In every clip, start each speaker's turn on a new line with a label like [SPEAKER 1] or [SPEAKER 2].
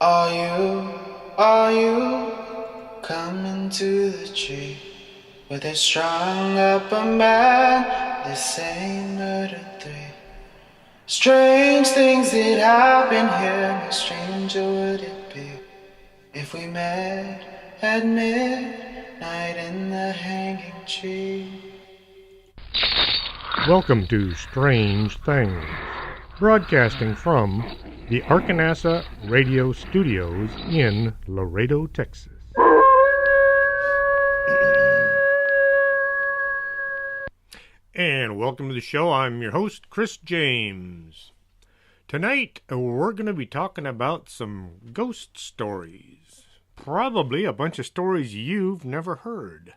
[SPEAKER 1] Are you coming to the tree where they strung up a man? They say murder three. Strange things that happen here. How stranger would it be if we met at midnight in the hanging tree?
[SPEAKER 2] Welcome to Strange Things, broadcasting from the Arkanasa Radio Studios in Laredo, Texas. And welcome to the show. I'm your host, Chris James. Tonight, we're going to be talking about some ghost stories. Probably a bunch of stories you've never heard.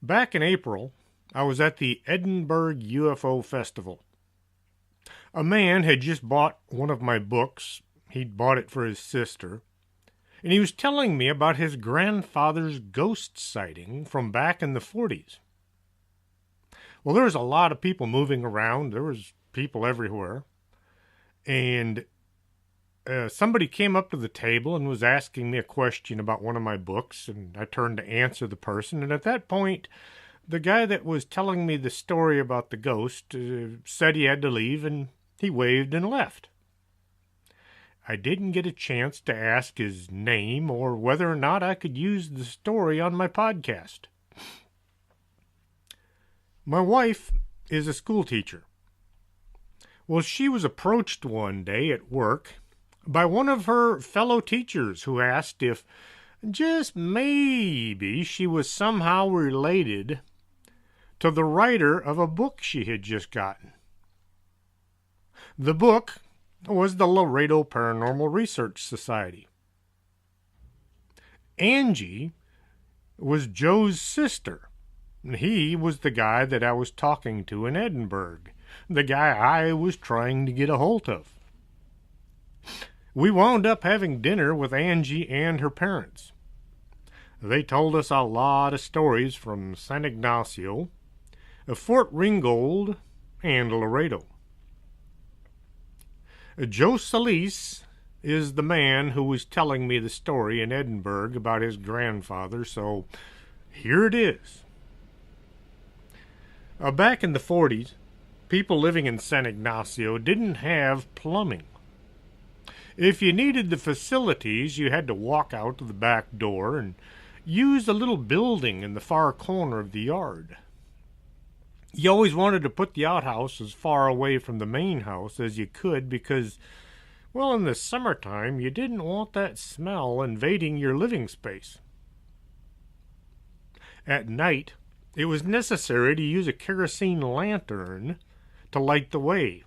[SPEAKER 2] Back in April, I was at the Edinburgh UFO Festival. A man had just bought one of my books. He'd bought it for his sister. And he was telling me about his grandfather's ghost sighting from back in the 40s. Well, there was a lot of people moving around. There was people everywhere. And somebody came up to the table and was asking me a question about one of my books. And I turned to answer the person. And at that point, the guy that was telling me the story about the ghost said he had to leave, and he waved and left. I didn't get a chance to ask his name or whether or not I could use the story on my podcast. My wife is a school teacher. Well, she was approached one day at work by one of her fellow teachers who asked if just maybe she was somehow related to the writer of a book she had just gotten. The book was the Laredo Paranormal Research Society. Angie was Joe's sister. He was the guy that I was talking to in Edinburgh, the guy I was trying to get a hold of. We wound up having dinner with Angie and her parents. They told us a lot of stories from San Ygnacio, Fort Ringgold, and Laredo. Joe Solis is the man who was telling me the story in Edinburgh about his grandfather, so here it is. Back in the 40s, people living in San Ygnacio didn't have plumbing. If you needed the facilities, you had to walk out to the back door and use a little building in the far corner of the yard. You always wanted to put the outhouse as far away from the main house as you could because, well, in the summertime, you didn't want that smell invading your living space. At night, it was necessary to use a kerosene lantern to light the way.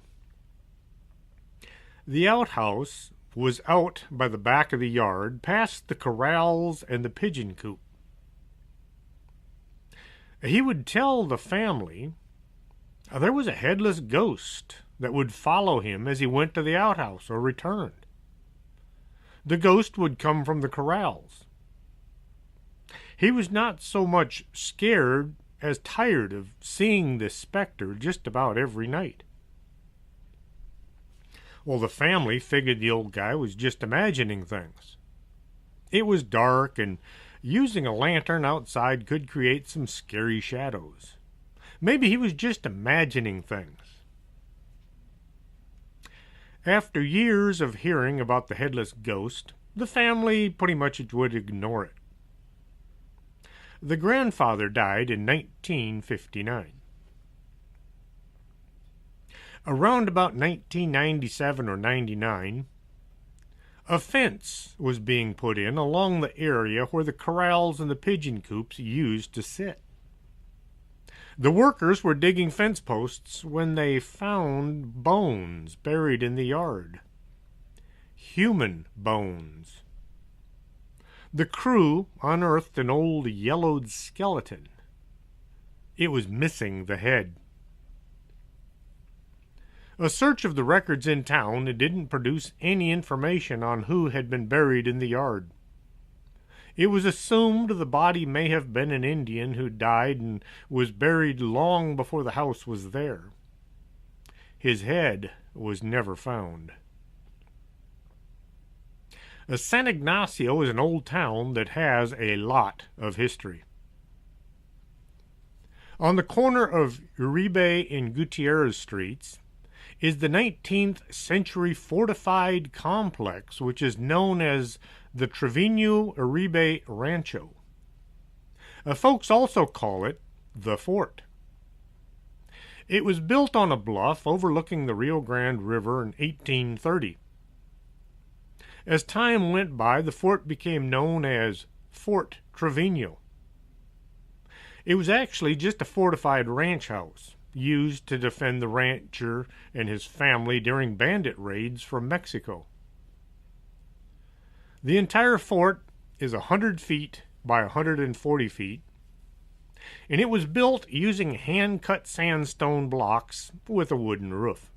[SPEAKER 2] The outhouse was out by the back of the yard, past the corrals and the pigeon coop. He would tell the family there was a headless ghost that would follow him as he went to the outhouse or returned. The ghost would come from the corrals. He was not so much scared as tired of seeing this specter just about every night. Well, the family figured the old guy was just imagining things. It was dark, and using a lantern outside could create some scary shadows. Maybe he was just imagining things. After years of hearing about the headless ghost, the family pretty much would ignore it. The grandfather died in 1959. Around about 1997 or 99, a fence was being put in along the area where the corrals and the pigeon coops used to sit. The workers were digging fence posts when they found bones buried in the yard. Human bones. The crew unearthed an old yellowed skeleton. It was missing the head. A search of the records in town didn't produce any information on who had been buried in the yard. It was assumed the body may have been an Indian who died and was buried long before the house was there. His head was never found. San Ygnacio is an old town that has a lot of history. On the corner of Uribe and Gutierrez Streets is the 19th century fortified complex, which is known as the Trevino Uribe Rancho. Folks also call it the Fort. It was built on a bluff overlooking the Rio Grande River in 1830. As time went by, the fort became known as Fort Trevino. It was actually just a fortified ranch house used to defend the rancher and his family during bandit raids from Mexico. The entire fort is 100 feet by 140 feet, and it was built using hand-cut sandstone blocks with a wooden roof.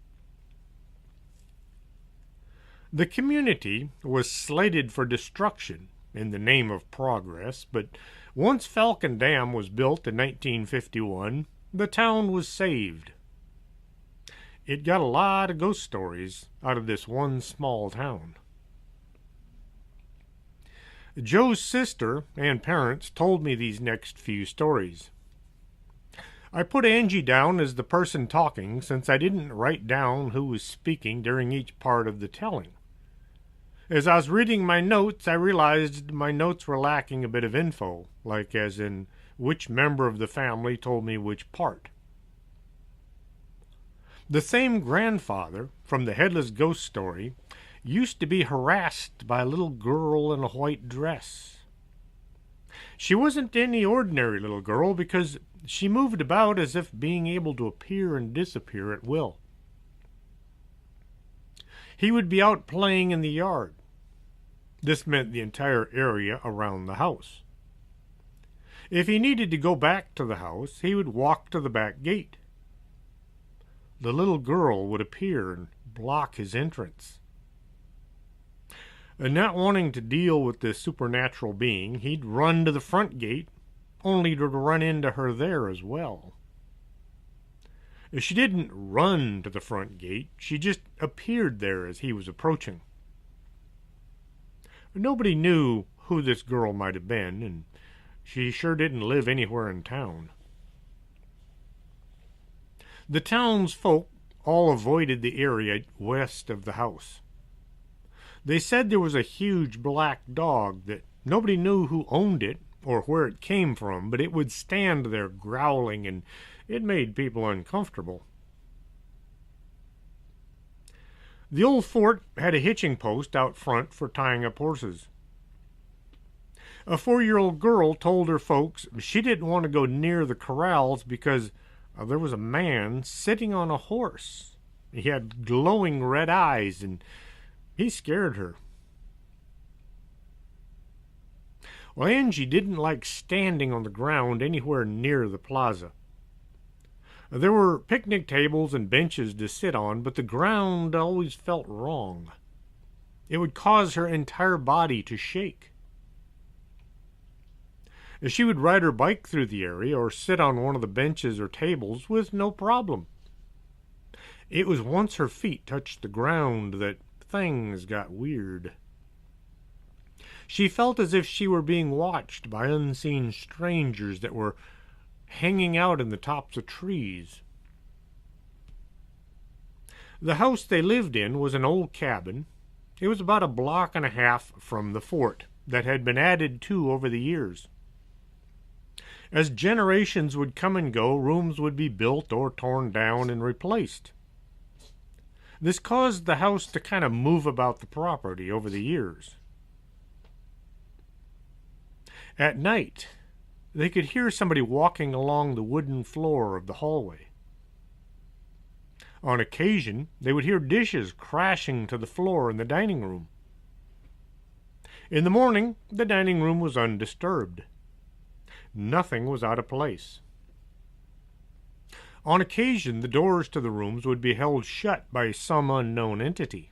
[SPEAKER 2] The community was slated for destruction in the name of progress, but once Falcon Dam was built in 1951, the town was saved. It got a lot of ghost stories out of this one small town. Joe's sister and parents told me these next few stories. I put Angie down as the person talking since I didn't write down who was speaking during each part of the telling. As I was reading my notes, I realized my notes were lacking a bit of info, like as in which member of the family told me which part. The same grandfather from the Headless Ghost story used to be harassed by a little girl in a white dress. She wasn't any ordinary little girl because she moved about as if being able to appear and disappear at will. He would be out playing in the yard. This meant the entire area around the house. If he needed to go back to the house, he would walk to the back gate. The little girl would appear and block his entrance. And not wanting to deal with this supernatural being, he'd run to the front gate, only to run into her there as well. She didn't run to the front gate, she just appeared there as he was approaching. Nobody knew who this girl might have been, and she sure didn't live anywhere in town. The townsfolk all avoided the area west of the house. They said there was a huge black dog that nobody knew who owned it or where it came from, but it would stand there growling, and it made people uncomfortable. The old fort had a hitching post out front for tying up horses. A 4-year-old girl told her folks she didn't want to go near the corrals because there was a man sitting on a horse. He had glowing red eyes, and he scared her. Well, Angie didn't like standing on the ground anywhere near the plaza. There were picnic tables and benches to sit on, but the ground always felt wrong. It would cause her entire body to shake. She would ride her bike through the area or sit on one of the benches or tables with no problem. It was once her feet touched the ground that things got weird. She felt as if she were being watched by unseen strangers that were hanging out in the tops of trees. The house they lived in was an old cabin. It was about a block and a half from the fort that had been added to over the years. As generations would come and go, rooms would be built or torn down and replaced. This caused the house to kind of move about the property over the years. At night, they could hear somebody walking along the wooden floor of the hallway. On occasion, they would hear dishes crashing to the floor in the dining room. In the morning, the dining room was undisturbed. Nothing was out of place. On occasion, the doors to the rooms would be held shut by some unknown entity.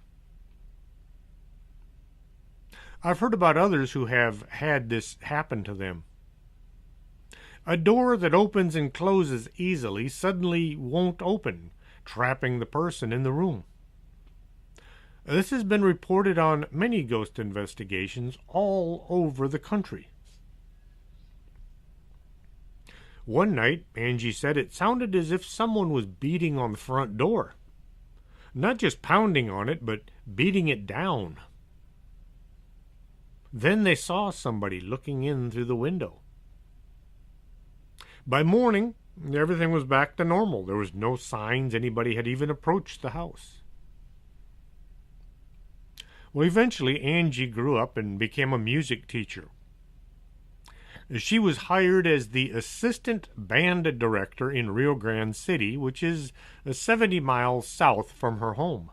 [SPEAKER 2] I've heard about others who have had this happen to them. A door that opens and closes easily suddenly won't open, trapping the person in the room. This has been reported on many ghost investigations all over the country. One night, Angie said it sounded as if someone was beating on the front door. Not just pounding on it, but beating it down. Then they saw somebody looking in through the window. By morning, everything was back to normal. There was no signs anybody had even approached the house. Well, eventually, Angie grew up and became a music teacher. She was hired as the assistant band director in Rio Grande City, which is 70 miles south from her home.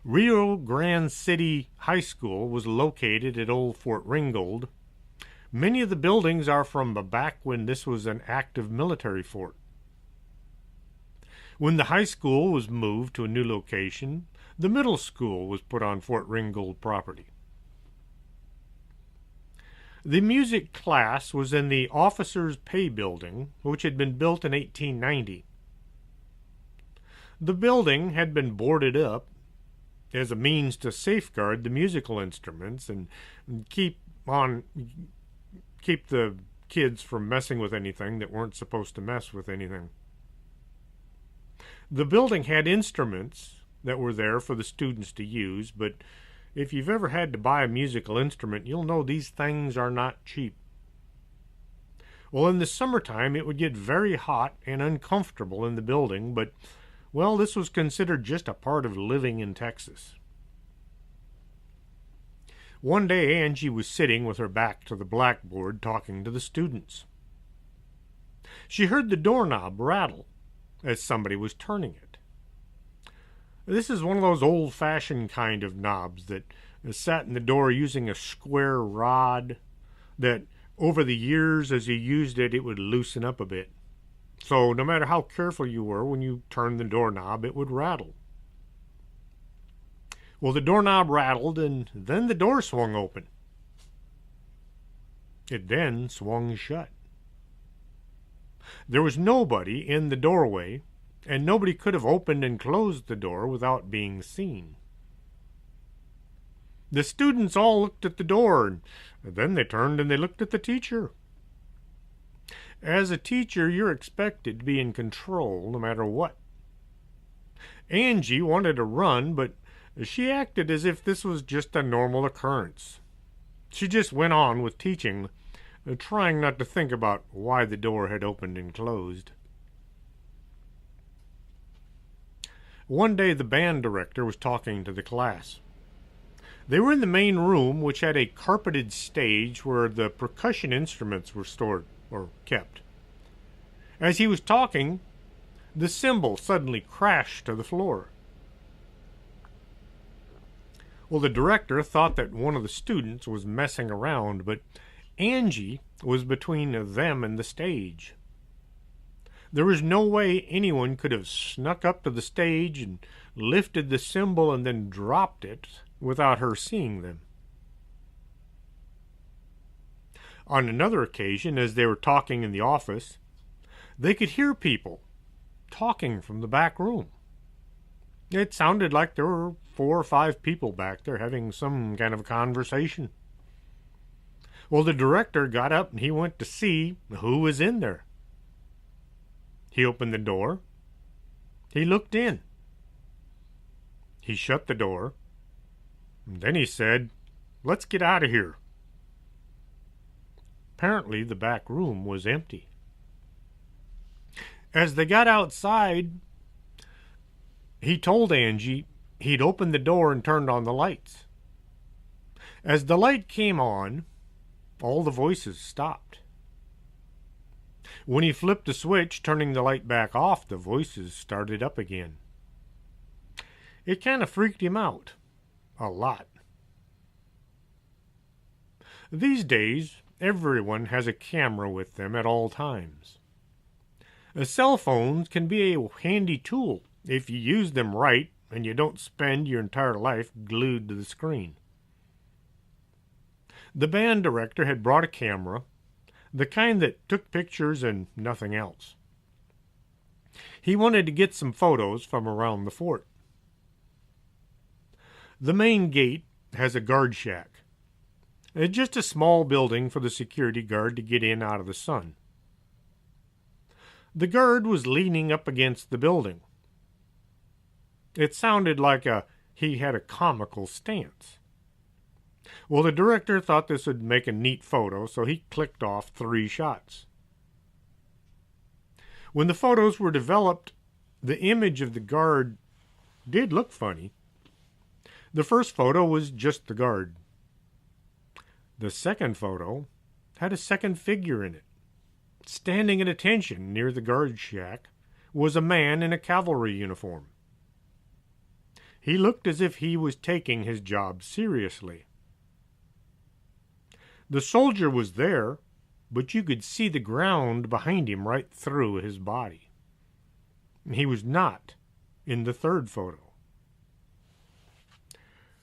[SPEAKER 2] Rio Grande City High School was located at Old Fort Ringgold. Many of the buildings are from back when this was an active military fort. When the high school was moved to a new location, the middle school was put on Fort Ringgold property. The music class was in the Officers' Pay Building, which had been built in 1890. The building had been boarded up as a means to safeguard the musical instruments and keep the kids from messing with anything that weren't supposed to mess with anything. The building had instruments that were there for the students to use, but if you've ever had to buy a musical instrument, you'll know these things are not cheap. Well, in the summertime, it would get very hot and uncomfortable in the building, but, well, this was considered just a part of living in Texas. One day, Angie was sitting with her back to the blackboard talking to the students. She heard the doorknob rattle as somebody was turning it. This is one of those old-fashioned kind of knobs that sat in the door using a square rod that over the years as you used it, it would loosen up a bit. So no matter how careful you were when you turned the doorknob, it would rattle. Well, the doorknob rattled and then the door swung open. It then swung shut. There was nobody in the doorway, and nobody could have opened and closed the door without being seen. The students all looked at the door, and then they turned and they looked at the teacher. As a teacher, you're expected to be in control no matter what. Angie wanted to run, but she acted as if this was just a normal occurrence. She just went on with teaching, trying not to think about why the door had opened and closed. One day the band director was talking to the class. They were in the main room, which had a carpeted stage where the percussion instruments were stored or kept. As he was talking, the cymbal suddenly crashed to the floor. Well, the director thought that one of the students was messing around, but Angie was between them and the stage. There was no way anyone could have snuck up to the stage and lifted the cymbal and then dropped it without her seeing them. On another occasion, as they were talking in the office, they could hear people talking from the back room. It sounded like there were 4 or 5 people back there having some kind of a conversation. Well, the director got up and he went to see who was in there. He opened the door. He looked in. He shut the door. And then he said, "Let's get out of here." Apparently, the back room was empty. As they got outside, he told Angie he'd opened the door and turned on the lights. As the light came on, all the voices stopped. When he flipped the switch, turning the light back off, the voices started up again. It kind of freaked him out. A lot. These days, everyone has a camera with them at all times. Cell phones can be a handy tool if you use them right and you don't spend your entire life glued to the screen. The band director had brought a camera, the kind that took pictures and nothing else. He wanted to get some photos from around the fort. The main gate has a guard shack. It's just a small building for the security guard to get in out of the sun. The guard was leaning up against the building. It sounded like he had a comical stance. Well, the director thought this would make a neat photo, so he clicked off 3 shots. When the photos were developed, the image of the guard did look funny. The first photo was just the guard. The second photo had a second figure in it. Standing at attention near the guard shack was a man in a cavalry uniform. He looked as if he was taking his job seriously. The soldier was there, but you could see the ground behind him right through his body. He was not in the third photo.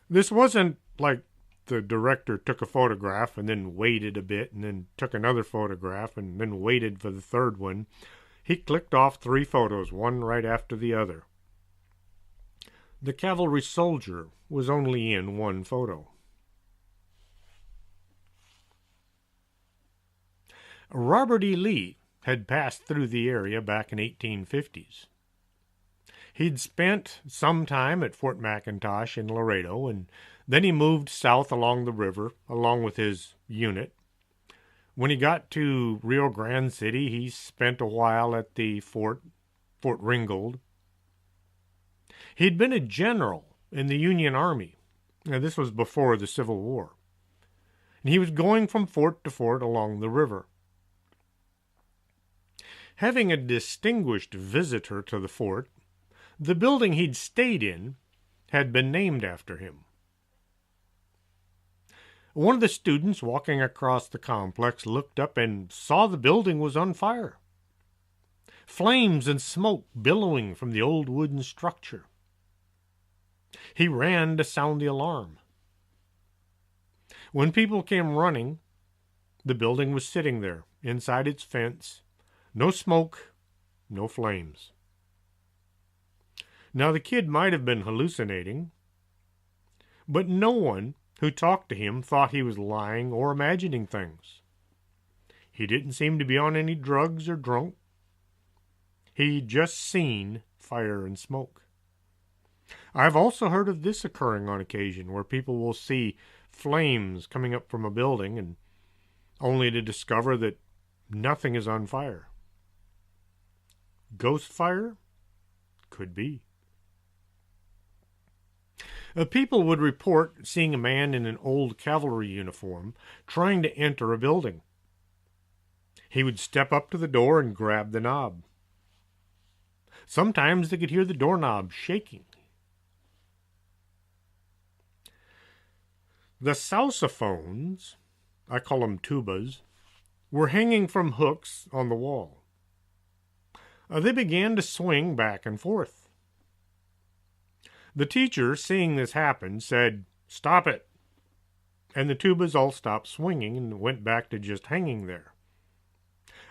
[SPEAKER 2] This wasn't like the director took a photograph and then waited a bit and then took another photograph and then waited for the third one. He clicked off 3 photos, one right after the other. The cavalry soldier was only in 1 photo. Robert E. Lee had passed through the area back in 1850s. He'd spent some time at Fort McIntosh in Laredo, and then he moved south along the river along with his unit. When he got to Rio Grande City, he spent a while at the Fort Ringgold. He'd been a general in the Union Army. Now, this was before the Civil War. And he was going from fort to fort along the river. Having a distinguished visitor to the fort, the building he'd stayed in had been named after him. One of the students walking across the complex looked up and saw the building was on fire. Flames and smoke billowing from the old wooden structure. He ran to sound the alarm. When people came running, the building was sitting there, inside its fence. No smoke, no flames. Now, the kid might have been hallucinating, but no one who talked to him thought he was lying or imagining things. He didn't seem to be on any drugs or drunk. He'd just seen fire and smoke. I've also heard of this occurring on occasion, where people will see flames coming up from a building and only to discover that nothing is on fire. Ghost fire? Could be. People would report seeing a man in an old cavalry uniform trying to enter a building. He would step up to the door and grab the knob. Sometimes they could hear the doorknob shaking. The sousaphones, I call them tubas, were hanging from hooks on the wall. They began to swing back and forth. The teacher, seeing this happen, said, "Stop it." And the tubas all stopped swinging and went back to just hanging there.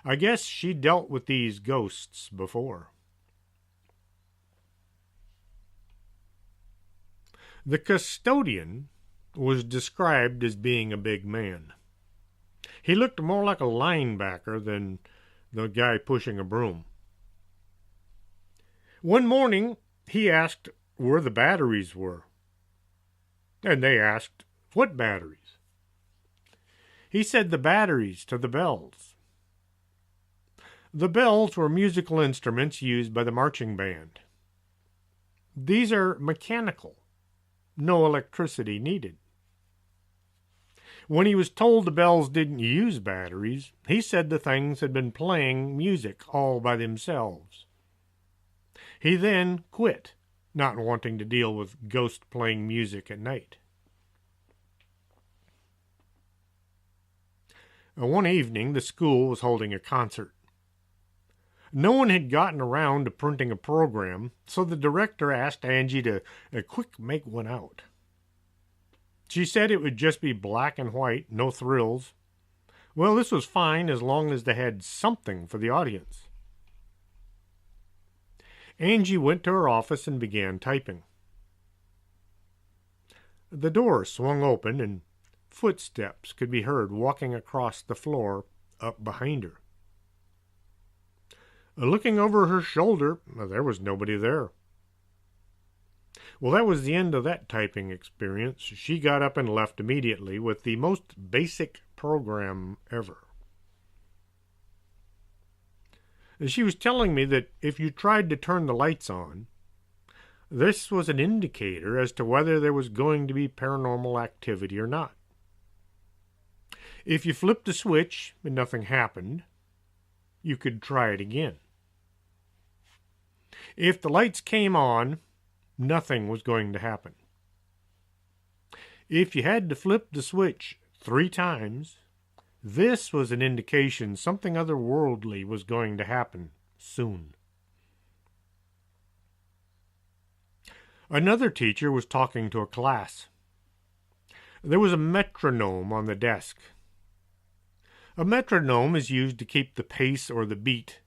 [SPEAKER 2] I guess she dealt with these ghosts before. The custodian was described as being a big man. He looked more like a linebacker than the guy pushing a broom. One morning, he asked where the batteries were. And they asked, "What batteries?" He said the batteries to the bells. The bells were musical instruments used by the marching band. These are mechanical, no electricity needed. When he was told the bells didn't use batteries, he said the things had been playing music all by themselves. He then quit, not wanting to deal with ghosts playing music at night. One evening, the school was holding a concert. No one had gotten around to printing a program, so the director asked Angie to quick make one out. She said it would just be black and white, no thrills. Well, this was fine as long as they had something for the audience. Angie went to her office and began typing. The door swung open and footsteps could be heard walking across the floor up behind her. Looking over her shoulder, there was nobody there. Well, that was the end of that typing experience. She got up and left immediately with the most basic program ever. She was telling me that if you tried to turn the lights on, this was an indicator as to whether there was going to be paranormal activity or not. If you flipped the switch and nothing happened, you could try it again. If the lights came on, nothing was going to happen. If you had to flip the switch 3 times, this was an indication something otherworldly was going to happen soon. Another teacher was talking to a class. There was a metronome on the desk. A metronome is used to keep the pace or the beat.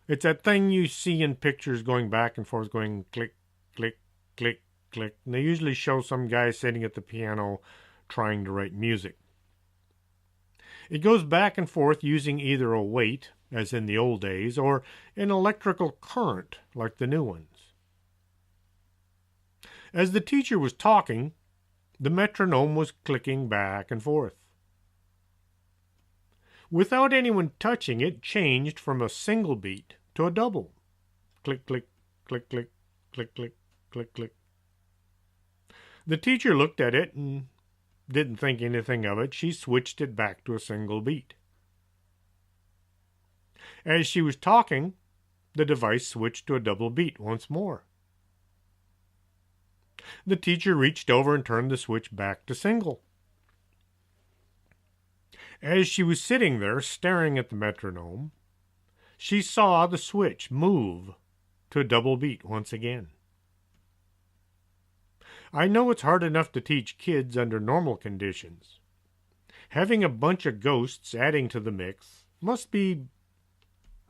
[SPEAKER 2] It's that thing you see in pictures going back and forth, going click, click, click, click. And they usually show some guy sitting at the piano trying to write music. It goes back and forth using either a weight, as in the old days, or an electrical current, like the new ones. As the teacher was talking, the metronome was clicking back and forth. Without anyone touching it, changed from a single beat to a double. Click, click, click, click, click, click, click, click. The teacher looked at it and didn't think anything of it. She switched it back to a single beat. As she was talking, the device switched to a double beat once more. The teacher reached over and turned the switch back to single. As she was sitting there staring at the metronome, she saw the switch move to a double beat once again. I know it's hard enough to teach kids under normal conditions. Having a bunch of ghosts adding to the mix must be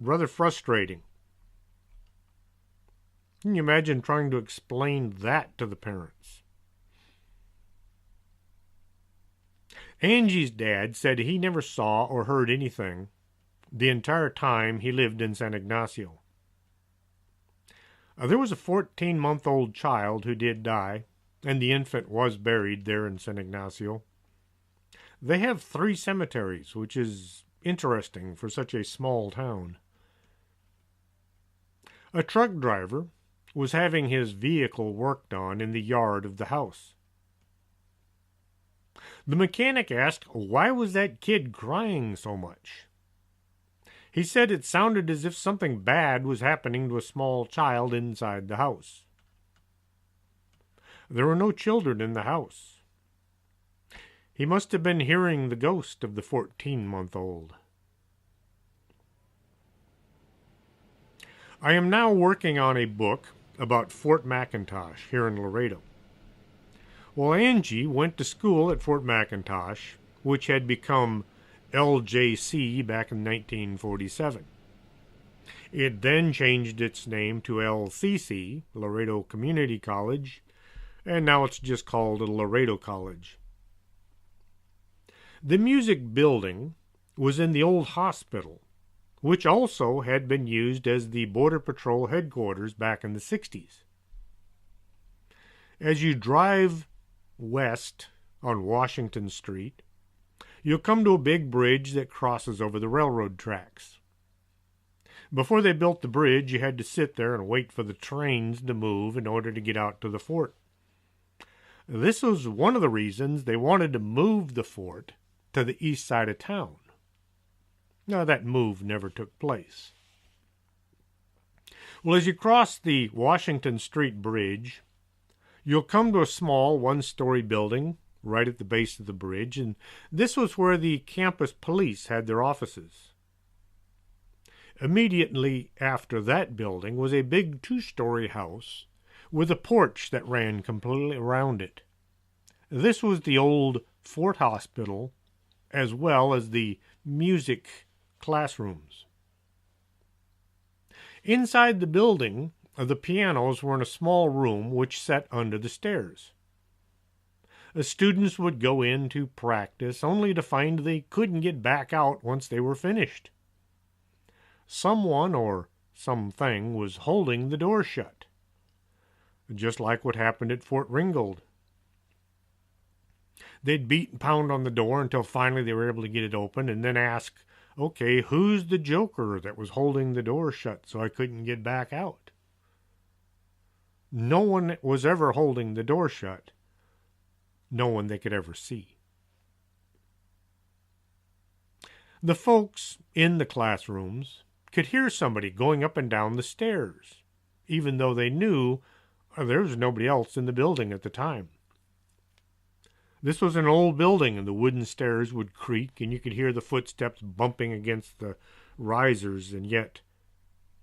[SPEAKER 2] rather frustrating. Can you imagine trying to explain that to the parents? Angie's dad said he never saw or heard anything the entire time he lived in San Ygnacio. There was a 14-month-old child who did die, and the infant was buried there in San Ygnacio. They have 3 cemeteries, which is interesting for such a small town. A truck driver was having his vehicle worked on in the yard of the house. The mechanic asked, why was that kid crying so much? He said it sounded as if something bad was happening to a small child inside the house. There were no children in the house. He must have been hearing the ghost of the 14-month-old. I am now working on a book about Fort McIntosh here in Laredo. Well, Angie went to school at Fort McIntosh, which had become LJC back in 1947. It then changed its name to LCC, Laredo Community College, and now it's just called Laredo College. The music building was in the old hospital, which also had been used as the Border Patrol headquarters back in the 60s. As you drive west on Washington Street, you'll come to a big bridge that crosses over the railroad tracks. Before they built the bridge, you had to sit there and wait for the trains to move in order to get out to the fort. This was one of the reasons they wanted to move the fort to the east side of town. Now, that move never took place. Well, as you cross the Washington Street Bridge, you'll come to a small one-story building right at the base of the bridge, and this was where the campus police had their offices. Immediately after that building was a big 2-story house with a porch that ran completely around it. This was the old Fort Hospital, as well as the music classrooms. Inside the building, the pianos were in a small room which sat under the stairs. The students would go in to practice, only to find they couldn't get back out once they were finished. Someone or something was holding the door shut, just like what happened at Fort Ringgold. They'd beat and pound on the door until finally they were able to get it open, and then ask, okay, who's the joker that was holding the door shut so I couldn't get back out? No one was ever holding the door shut. No one they could ever see. The folks in the classrooms could hear somebody going up and down the stairs, even though they knew there was nobody else in the building at the time. This was an old building, and the wooden stairs would creak, and you could hear the footsteps bumping against the risers, and yet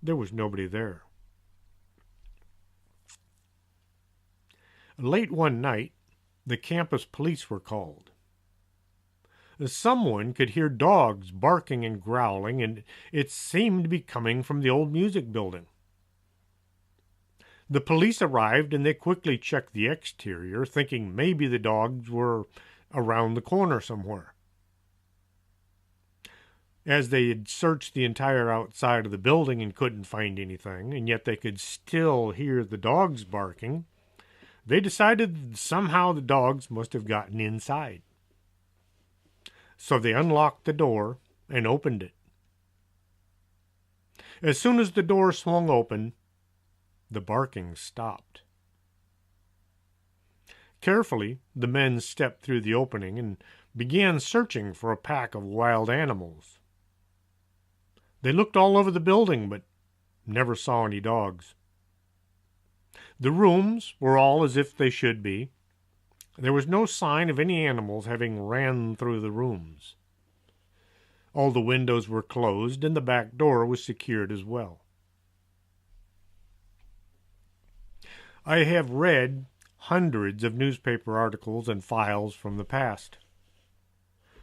[SPEAKER 2] there was nobody there. Late one night, the campus police were called. Someone could hear dogs barking and growling, and it seemed to be coming from the old music building. The police arrived, and they quickly checked the exterior, thinking maybe the dogs were around the corner somewhere. As they had searched the entire outside of the building and couldn't find anything, and yet they could still hear the dogs barking, they decided somehow the dogs must have gotten inside. So they unlocked the door and opened it. As soon as the door swung open, the barking stopped. Carefully, the men stepped through the opening and began searching for a pack of wild animals. They looked all over the building, but never saw any dogs. The rooms were all as if they should be. There was no sign of any animals having ran through the rooms. All the windows were closed, and the back door was secured as well. I have read hundreds of newspaper articles and files from the past.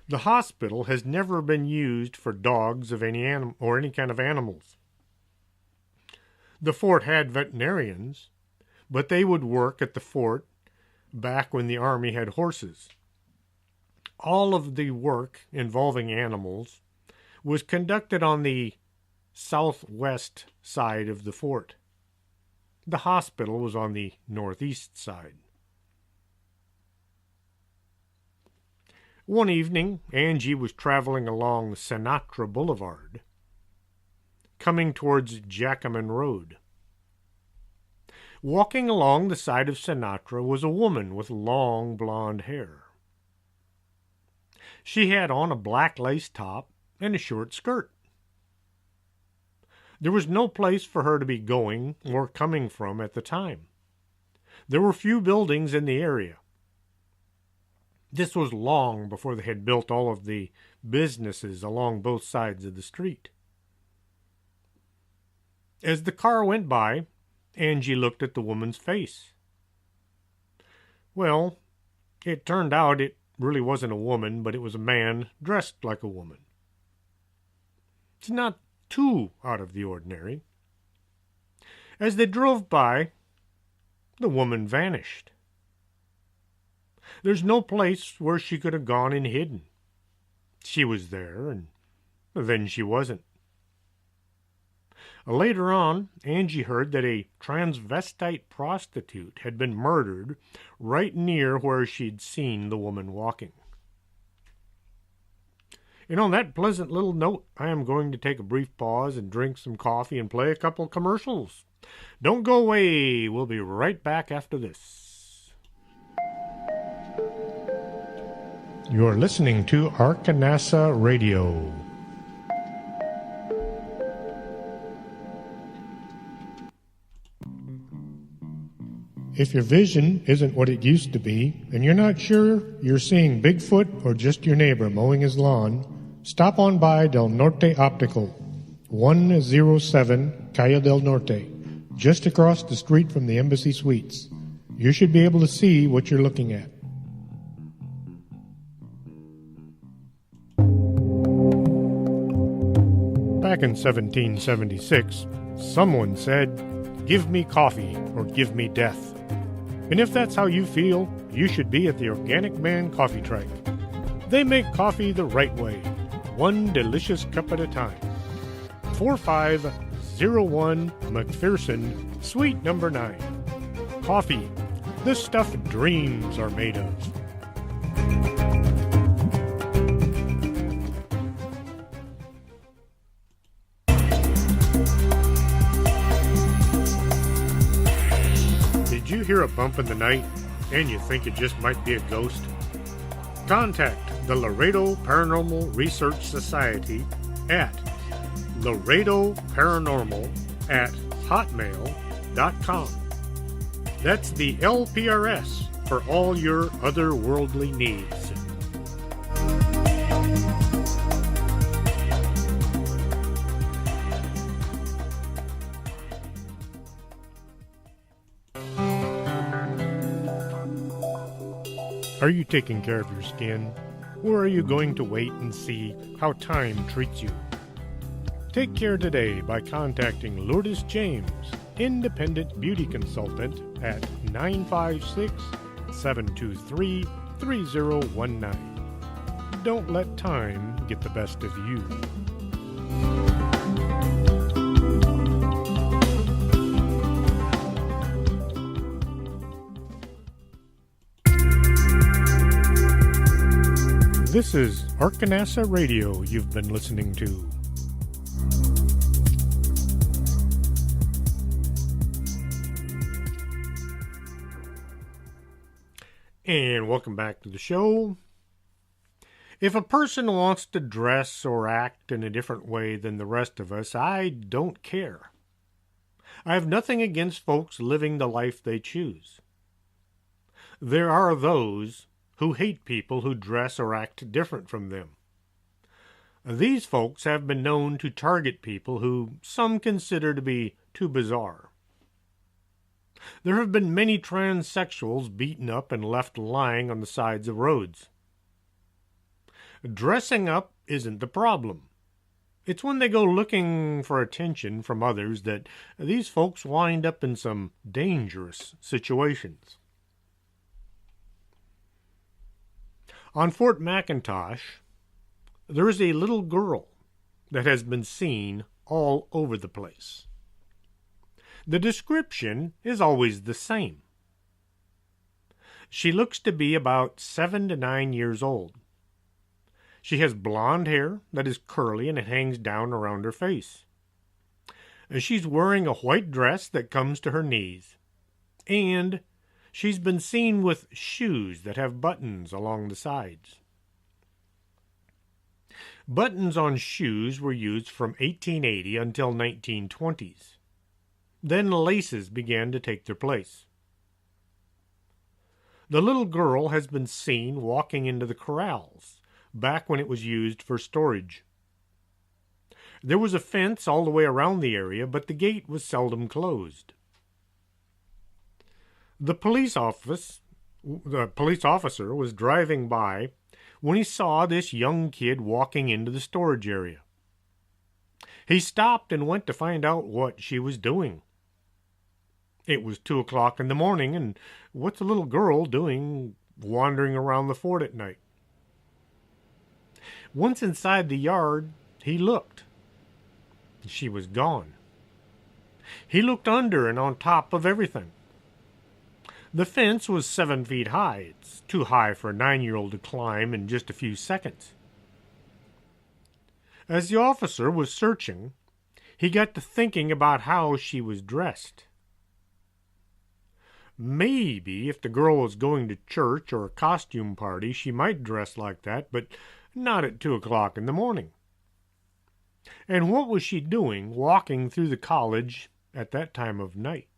[SPEAKER 2] The hospital has never been used for dogs of any or any kind of animals. The fort had veterinarians, but they would work at the fort back when the Army had horses. All of the work involving animals was conducted on the southwest side of the fort. The hospital was on the northeast side. One evening, Angie was traveling along Sinatra Boulevard, coming towards Jackman Road. Walking along the side of Sinatra was a woman with long blonde hair. She had on a black lace top and a short skirt. There was no place for her to be going or coming from at the time. There were few buildings in the area. This was long before they had built all of the businesses along both sides of the street. As the car went by, Angie looked at the woman's face. Well, it turned out it really wasn't a woman, but it was a man dressed like a woman. It's not too out of the ordinary. As they drove by, the woman vanished. There's no place where she could have gone and hidden. She was there, and then she wasn't. Later on, Angie heard that a transvestite prostitute had been murdered right near where she'd seen the woman walking. And on that pleasant little note, I am going to take a brief pause and drink some coffee and play a couple commercials. Don't go away. We'll be right back after this. You're listening to Arkanasa Radio. If your vision isn't what it used to be, and you're not sure you're seeing Bigfoot or just your neighbor mowing his lawn, stop on by Del Norte Optical, 107 Calle del Norte, just across the street from the Embassy Suites. You should be able to see what you're looking at. Back in 1776, someone said, "Give me coffee or give me death." And if that's how you feel, you should be at the Organic Man Coffee Trike. They make coffee the right way, one delicious cup at a time. 4501 McPherson, Suite number 9. Coffee, the stuff dreams are made of. Did you hear a bump in the night and you think it just might be a ghost? Contact the Laredo Paranormal Research Society at laredoparanormal@hotmail.com. That's the LPRS for all your otherworldly needs. Are you taking care of your skin, or are you going to wait and see how time treats you? Take care today by contacting Lourdes James, Independent Beauty Consultant, at 956-723-3019. Don't let time get the best of you. This is Arkanasa Radio you've been listening to. And welcome back to the show. If a person wants to dress or act in a different way than the rest of us, I don't care. I have nothing against folks living the life they choose. There are those who hate people who dress or act different from them. These folks have been known to target people who some consider to be too bizarre. There have been many transsexuals beaten up and left lying on the sides of roads. Dressing up isn't the problem. It's when they go looking for attention from others that these folks wind up in some dangerous situations. On Fort McIntosh, there is a little girl that has been seen all over the place. The description is always the same. She looks to be about 7 to 9 years old. She has blonde hair that is curly and it hangs down around her face. She's wearing a white dress that comes to her knees, and she's been seen with shoes that have buttons along the sides. Buttons on shoes were used from 1880 until 1920s. Then laces began to take their place. The little girl has been seen walking into the corrals, back when it was used for storage. There was a fence all the way around the area, but the gate was seldom closed. The police officer was driving by when he saw this young kid walking into the storage area. He stopped and went to find out what she was doing. It was 2 o'clock in the morning, and what's a little girl doing wandering around the fort at night? Once inside the yard, he looked. She was gone. He looked under and on top of everything. The fence was 7 feet high. It's too high for a 9-year-old to climb in just a few seconds. As the officer was searching, he got to thinking about how she was dressed. Maybe if the girl was going to church or a costume party, she might dress like that, but not at 2 o'clock in the morning. And what was she doing walking through the college at that time of night?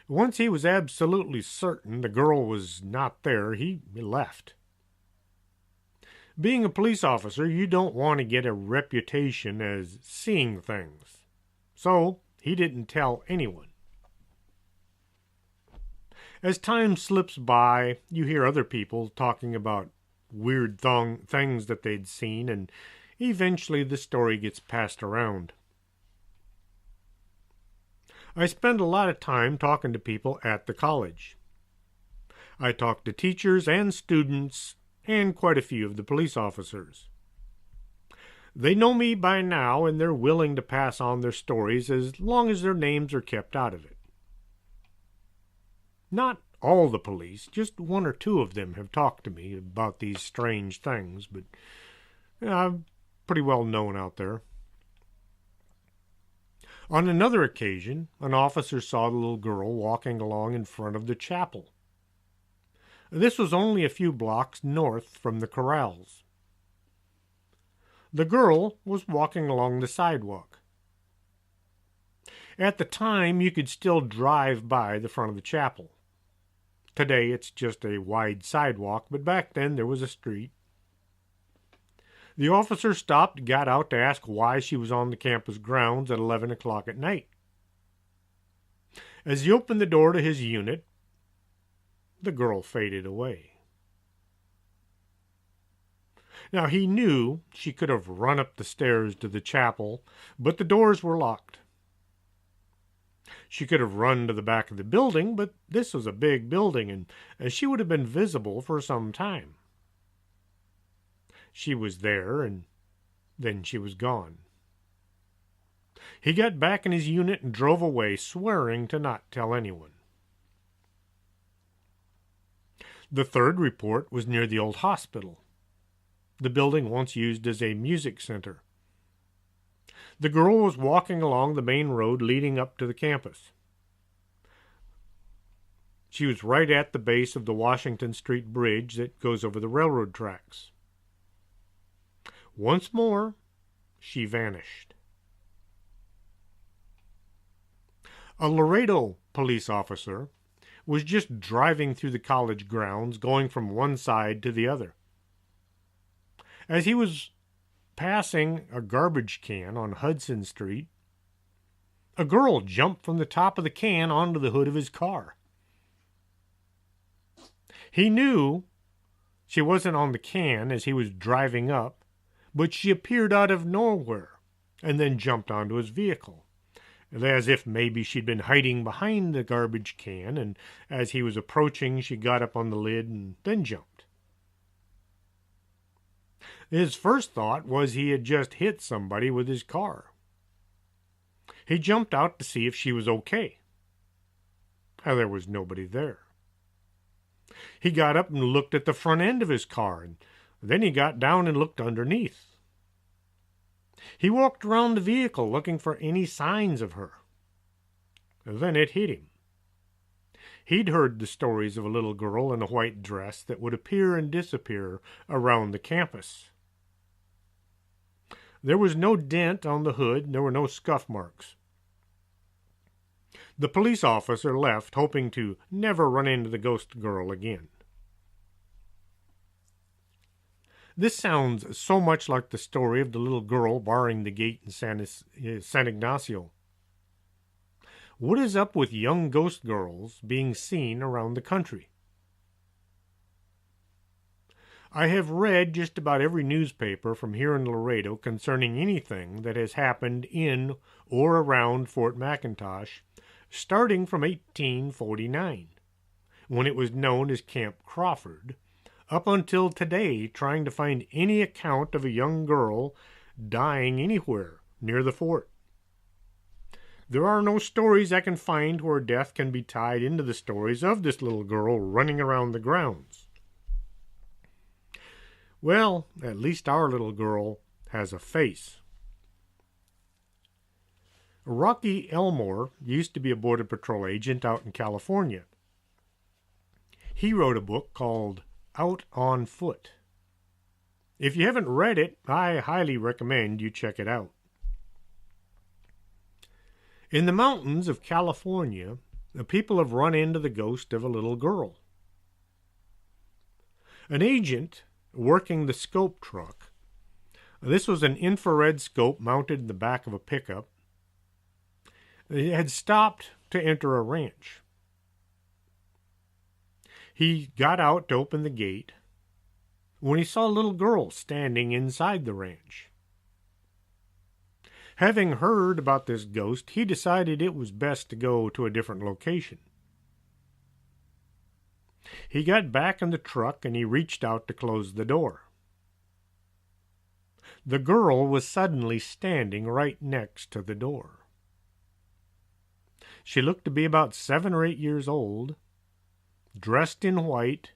[SPEAKER 2] Once he was absolutely certain the girl was not there, he left. Being a police officer, you don't want to get a reputation as seeing things. So he didn't tell anyone. As time slips by, you hear other people talking about weird things that they'd seen, and eventually the story gets passed around. I spent a lot of time talking to people at the college. I talked to teachers and students and quite a few of the police officers. They know me by now and they're willing to pass on their stories as long as their names are kept out of it. Not all the police, just one or two of them have talked to me about these strange things, but I'm pretty well known out there. On another occasion, an officer saw the little girl walking along in front of the chapel. This was only a few blocks north from the corrals. The girl was walking along the sidewalk. At the time, you could still drive by the front of the chapel. Today, it's just a wide sidewalk, but back then there was a street. The officer stopped, got out to ask why she was on the campus grounds at 11 o'clock at night. As he opened the door to his unit, the girl faded away. Now, he knew she could have run up the stairs to the chapel, but the doors were locked. She could have run to the back of the building, but this was a big building, and she would have been visible for some time. She was there, and then she was gone. He got back in his unit and drove away, swearing to not tell anyone. The third report was near the old hospital, the building once used as a music center. The girl was walking along the main road leading up to the campus. She was right at the base of the Washington Street Bridge that goes over the railroad tracks. Once more, she vanished. A Laredo police officer was just driving through the college grounds, going from one side to the other. As he was passing a garbage can on Hudson Street, a girl jumped from the top of the can onto the hood of his car. He knew she wasn't on the can as he was driving up, but she appeared out of nowhere and then jumped onto his vehicle, as if maybe she'd been hiding behind the garbage can, and as he was approaching, she got up on the lid and then jumped. His first thought was he had just hit somebody with his car. He jumped out to see if she was okay. There was nobody there. He got up and looked at the front end of his car, and then he got down and looked underneath. He walked around the vehicle looking for any signs of her. Then it hit him. He'd heard the stories of a little girl in a white dress that would appear and disappear around the campus. There was no dent on the hood, there were no scuff marks. The police officer left, hoping to never run into the ghost girl again. This sounds so much like the story of the little girl barring the gate in San Ygnacio. What is up with young ghost girls being seen around the country? I have read just about every newspaper from here in Laredo concerning anything that has happened in or around Fort McIntosh, starting from 1849, when it was known as Camp Crawford, up until today, trying to find any account of a young girl dying anywhere near the fort. There are no stories I can find where death can be tied into the stories of this little girl running around the grounds. Well, at least our little girl has a face. Rocky Elmore used to be a Border Patrol agent out in California. He wrote a book called Out on Foot. If you haven't read it, I highly recommend you check it out. In the mountains of California, the people have run into the ghost of a little girl. An agent working the scope truck, this was an infrared scope mounted in the back of a pickup, had stopped to enter a ranch. He got out to open the gate when he saw a little girl standing inside the ranch. Having heard about this ghost, he decided it was best to go to a different location. He got back in the truck and he reached out to close the door. The girl was suddenly standing right next to the door. She looked to be about 7 or 8 years old. Dressed in white,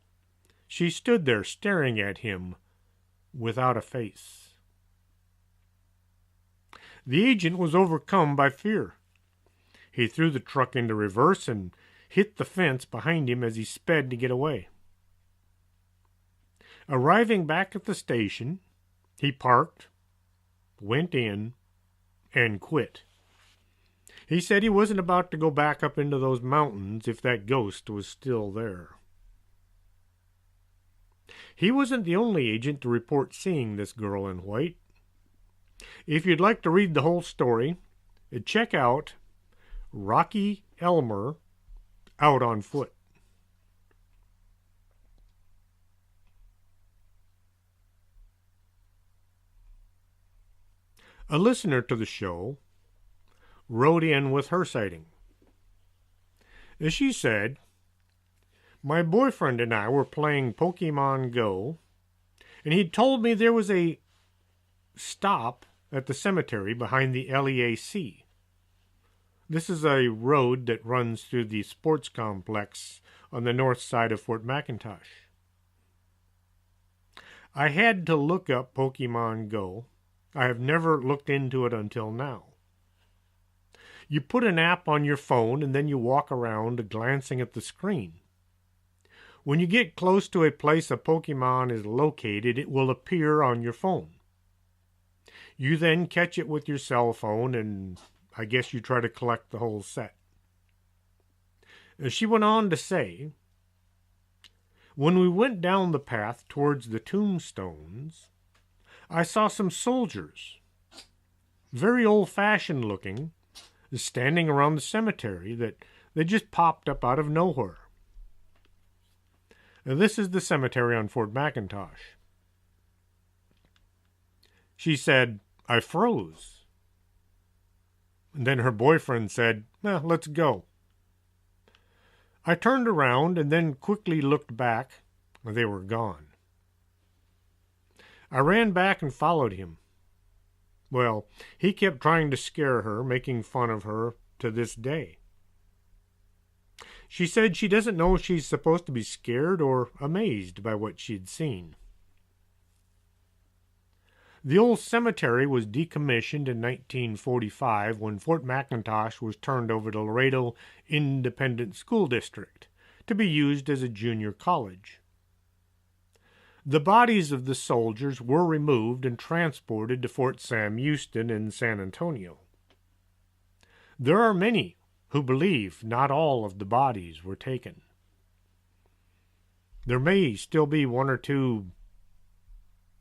[SPEAKER 2] she stood there staring at him without a face. The agent was overcome by fear. He threw the truck into reverse and hit the fence behind him as he sped to get away. Arriving back at the station, he parked, went in, and quit. He said he wasn't about to go back up into those mountains if that ghost was still there. He wasn't the only agent to report seeing this girl in white. If you'd like to read the whole story, check out Rocky Elmer Out on Foot. A listener to the show wrote in with her sighting. As she said, my boyfriend and I were playing Pokemon Go, and he'd told me there was a stop at the cemetery behind the LEAC. This is a road that runs through the sports complex on the north side of Fort McIntosh. I had to look up Pokemon Go. I have never looked into it until now. You put an app on your phone and then you walk around glancing at the screen. When you get close to a place a Pokemon is located, it will appear on your phone. You then catch it with your cell phone and I guess you try to collect the whole set. She went on to say, when we went down the path towards the tombstones, I saw some soldiers, very old-fashioned looking, standing around the cemetery that they just popped up out of nowhere. Now, this is the cemetery on Fort McIntosh. She said, I froze. And then her boyfriend said, let's go. I turned around and then quickly looked back. They were gone. I ran back and followed him. Well, he kept trying to scare her, making fun of her to this day. She said she doesn't know if she's supposed to be scared or amazed by what she'd seen. The old cemetery was decommissioned in 1945 when Fort McIntosh was turned over to Laredo Independent School District to be used as a junior college. The bodies of the soldiers were removed and transported to Fort Sam Houston in San Antonio. There are many who believe not all of the bodies were taken. There may still be 1 or 2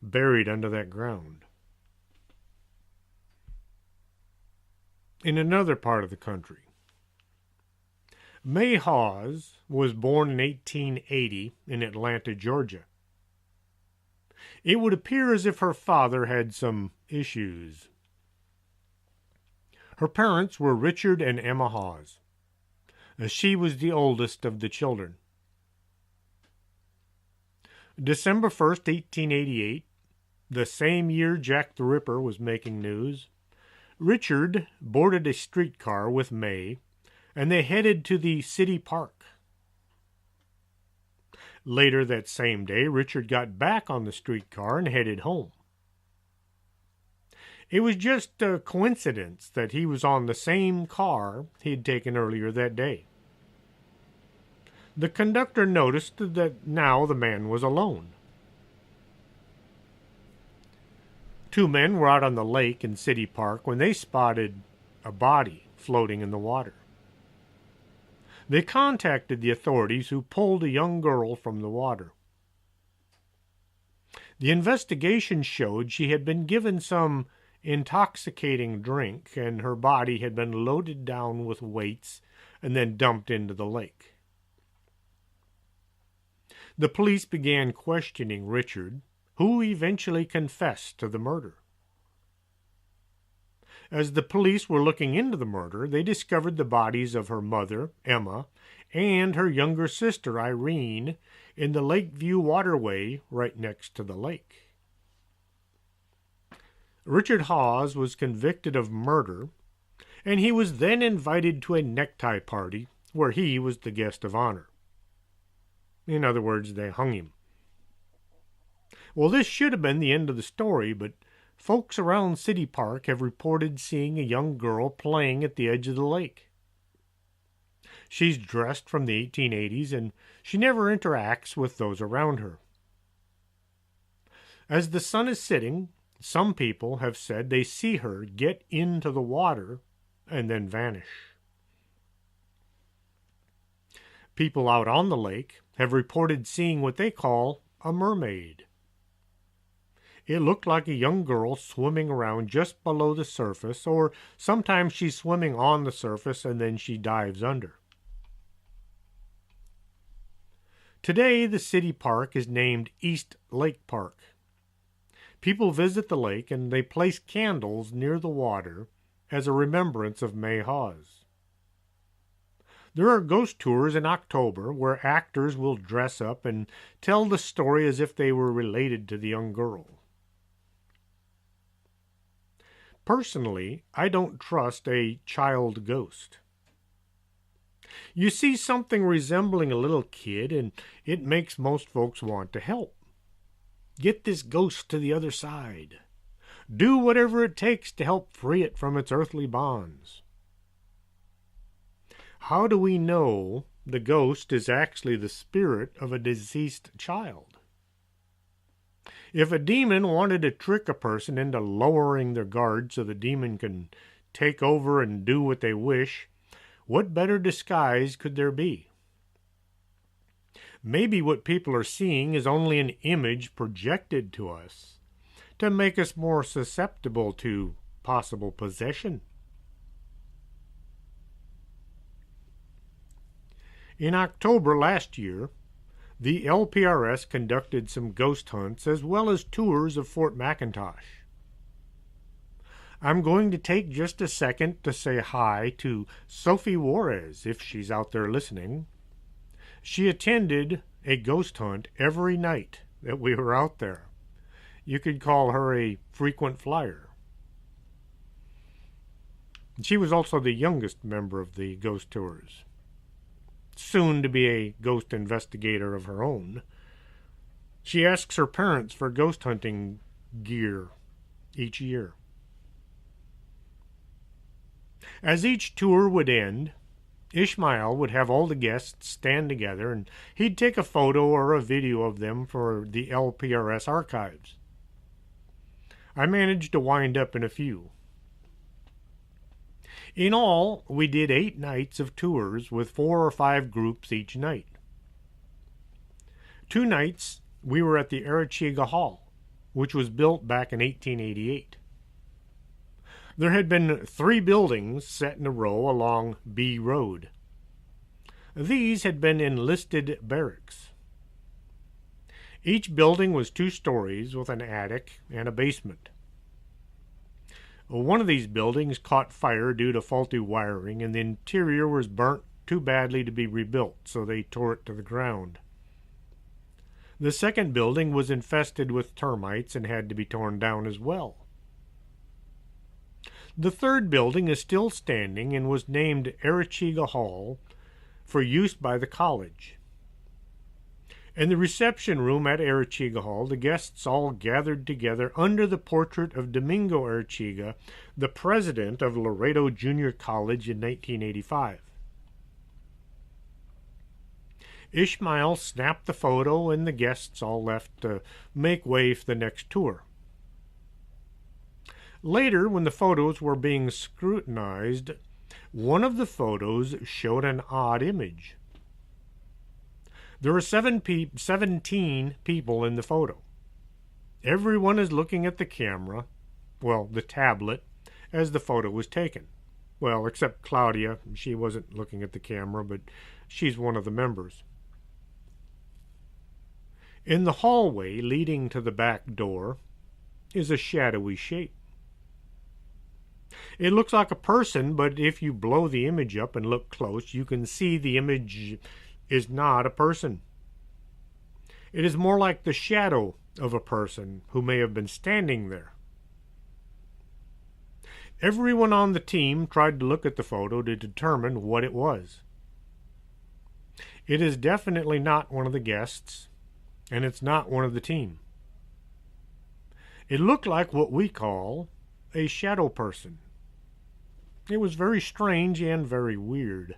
[SPEAKER 2] buried under that ground. In another part of the country, May Hawes was born in 1880 in Atlanta, Georgia. It would appear as if her father had some issues. Her parents were Richard and Emma Hawes. She was the oldest of the children. December 1st, 1888, the same year Jack the Ripper was making news, Richard boarded a streetcar with May, and they headed to the city park. Later that same day, Richard got back on the streetcar and headed home. It was just a coincidence that he was on the same car he had taken earlier that day. The conductor noticed that now the man was alone. 2 men were out on the lake in City Park when they spotted a body floating in the water. They contacted the authorities, who pulled a young girl from the water. The investigation showed she had been given some intoxicating drink and her body had been loaded down with weights and then dumped into the lake. The police began questioning Richard, who eventually confessed to the murder. As the police were looking into the murder, they discovered the bodies of her mother, Emma, and her younger sister, Irene, in the Lakeview waterway right next to the lake. Richard Hawes was convicted of murder, and he was then invited to a necktie party where he was the guest of honor. In other words, they hung him. Well, this should have been the end of the story, but folks around City Park have reported seeing a young girl playing at the edge of the lake. She's dressed from the 1880s, and she never interacts with those around her. As the sun is setting, some people have said they see her get into the water and then vanish. People out on the lake have reported seeing what they call a mermaid. It looked like a young girl swimming around just below the surface, or sometimes she's swimming on the surface and then she dives under. Today, the city park is named East Lake Park. People visit the lake and they place candles near the water as a remembrance of May Hawes. There are ghost tours in October where actors will dress up and tell the story as if they were related to the young girl. Personally, I don't trust a child ghost. You see something resembling a little kid and it makes most folks want to help. Get this ghost to the other side. Do whatever it takes to help free it from its earthly bonds. How do we know the ghost is actually the spirit of a deceased child? If a demon wanted to trick a person into lowering their guard so the demon can take over and do what they wish, what better disguise could there be? Maybe what people are seeing is only an image projected to us to make us more susceptible to possible possession. In October last year, the LPRS conducted some ghost hunts as well as tours of Fort McIntosh. I'm going to take just a second to say hi to Sophie Juarez, if she's out there listening. She attended a ghost hunt every night that we were out there. You could call her a frequent flyer. She was also the youngest member of the ghost tours, soon to be a ghost investigator of her own. She asks her parents for ghost hunting gear each year. As each tour would end, Ishmael would have all the guests stand together and he'd take a photo or a video of them for the LPRS archives. I managed to wind up in a few. In all, we did 8 nights of tours with 4 or 5 groups each night. 2 nights we were at the Arechiga Hall, which was built back in 1888. There had been 3 buildings set in a row along B Road. These had been enlisted barracks. Each building was 2 stories with an attic and a basement. One of these buildings caught fire due to faulty wiring, and the interior was burnt too badly to be rebuilt, so they tore it to the ground. The second building was infested with termites and had to be torn down as well. The third building is still standing and was named Arechiga Hall for use by the college. In the reception room at Arechiga Hall, the guests all gathered together under the portrait of Domingo Arechiga, the president of Laredo Junior College in 1985. Ishmael snapped the photo and the guests all left to make way for the next tour. Later, when the photos were being scrutinized, one of the photos showed an odd image. There are 17 people in the photo. Everyone is looking at the camera, well, the tablet, as the photo was taken. Well, except Claudia. She wasn't looking at the camera, but she's one of the members. In the hallway leading to the back door is a shadowy shape. It looks like a person, but if you blow the image up and look close, you can see the image is not a person. It is more like the shadow of a person who may have been standing there. Everyone on the team tried to look at the photo to determine what it was. It is definitely not one of the guests, and it's not one of the team. It looked like what we call a shadow person. It was very strange and very weird.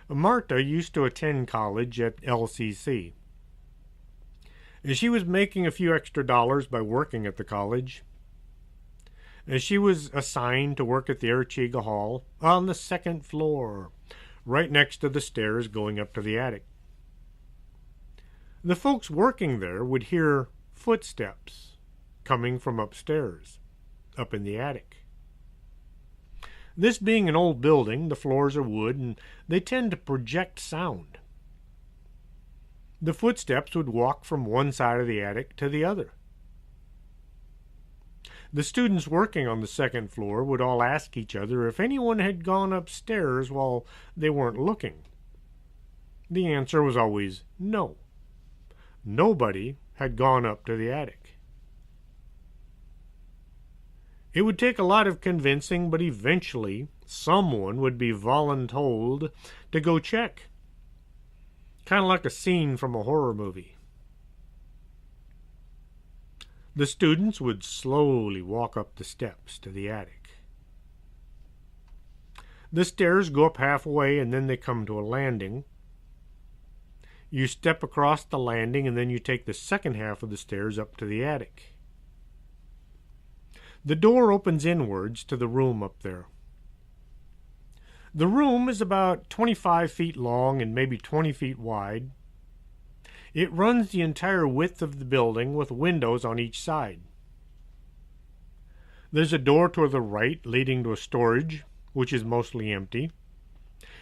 [SPEAKER 2] Marta used to attend college at LCC. She was making a few extra dollars by working at the college. She was assigned to work at the Archiga Hall on the second floor, right next to the stairs going up to the attic. The folks working there would hear footsteps coming from upstairs, up in the attic. This being an old building, the floors are wood, and they tend to project sound. The footsteps would walk from one side of the attic to the other. The students working on the second floor would all ask each other if anyone had gone upstairs while they weren't looking. The answer was always no. Nobody had gone up to the attic. It would take a lot of convincing, but eventually someone would be voluntold to go check. Kind of like a scene from a horror movie. The students would slowly walk up the steps to the attic. The stairs go up halfway and then they come to a landing. You step across the landing and then you take the second half of the stairs up to the attic. The door opens inwards to the room up there. The room is about 25 feet long and maybe 20 feet wide. It runs the entire width of the building with windows on each side. There's a door to the right leading to a storage, which is mostly empty,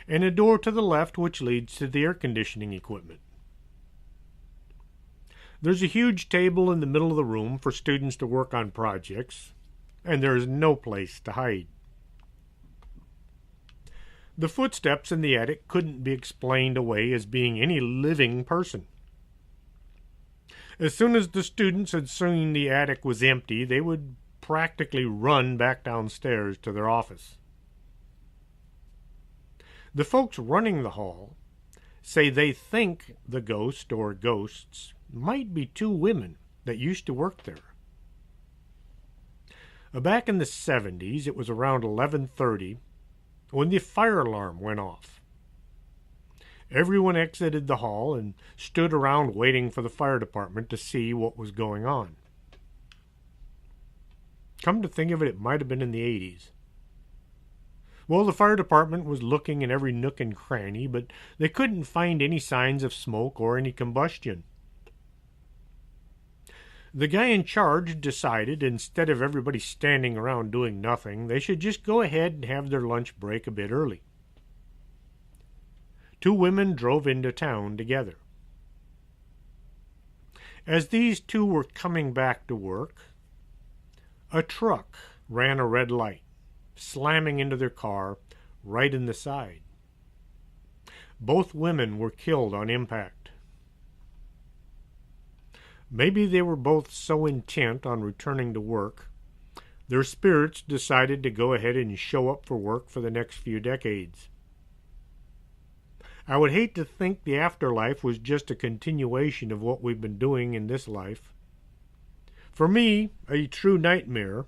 [SPEAKER 2] and a door to the left which leads to the air conditioning equipment. There's a huge table in the middle of the room for students to work on projects, and there is no place to hide. The footsteps in the attic couldn't be explained away as being any living person. As soon as the students had seen the attic was empty, they would practically run back downstairs to their office. The folks running the hall say they think the ghost or ghosts might be two women that used to work there. Back in the 70s, it was around 11:30 when the fire alarm went off. Everyone exited the hall and stood around waiting for the fire department to see what was going on. Come to think of it, it might have been in the 80s. Well, the fire department was looking in every nook and cranny, but they couldn't find any signs of smoke or any combustion. The guy in charge decided instead of everybody standing around doing nothing, they should just go ahead and have their lunch break a bit early. Two women drove into town together. As these two were coming back to work, a truck ran a red light, slamming into their car right in the side. Both women were killed on impact. Maybe they were both so intent on returning to work, their spirits decided to go ahead and show up for work for the next few decades. I would hate to think the afterlife was just a continuation of what we've been doing in this life. For me, a true nightmare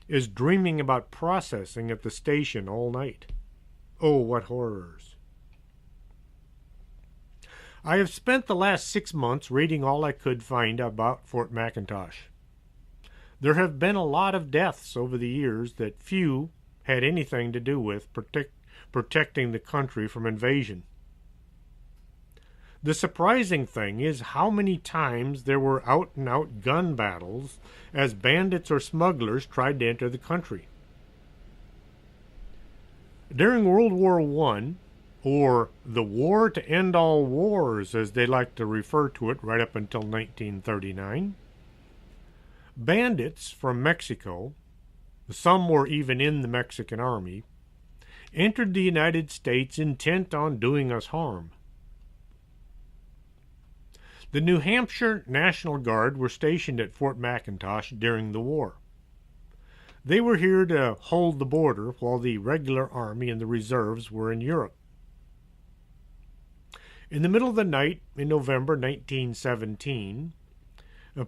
[SPEAKER 2] is dreaming about processing at the station all night. Oh, what horrors. I have spent the last 6 months reading all I could find about Fort McIntosh. There have been a lot of deaths over the years that few had anything to do with protecting the country from invasion. The surprising thing is how many times there were out-and-out gun battles as bandits or smugglers tried to enter the country. During World War I, or the War to End All Wars, as they like to refer to it right up until 1939, Bandits from Mexico, some were even in the Mexican army, entered the United States intent on doing us harm. The New Hampshire National Guard were stationed at Fort McIntosh during the war. They were here to hold the border while the regular army and the reserves were in Europe. In the middle of the night in November 1917,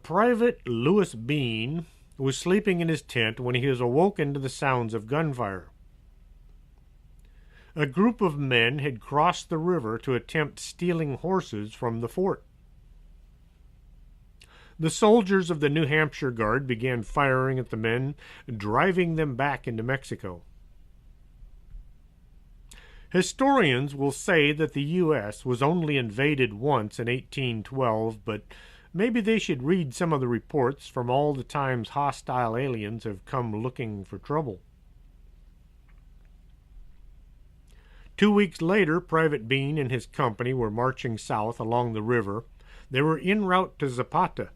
[SPEAKER 2] Private Louis Bean was sleeping in his tent when he was awoken to the sounds of gunfire. A group of men had crossed the river to attempt stealing horses from the fort. The soldiers of the New Hampshire Guard began firing at the men, driving them back into Mexico. Historians will say that the U.S. was only invaded once in 1812, but maybe they should read some of the reports from all the times hostile aliens have come looking for trouble. 2 weeks later, Private Bean and his company were marching south along the river. They were en route to Zapata.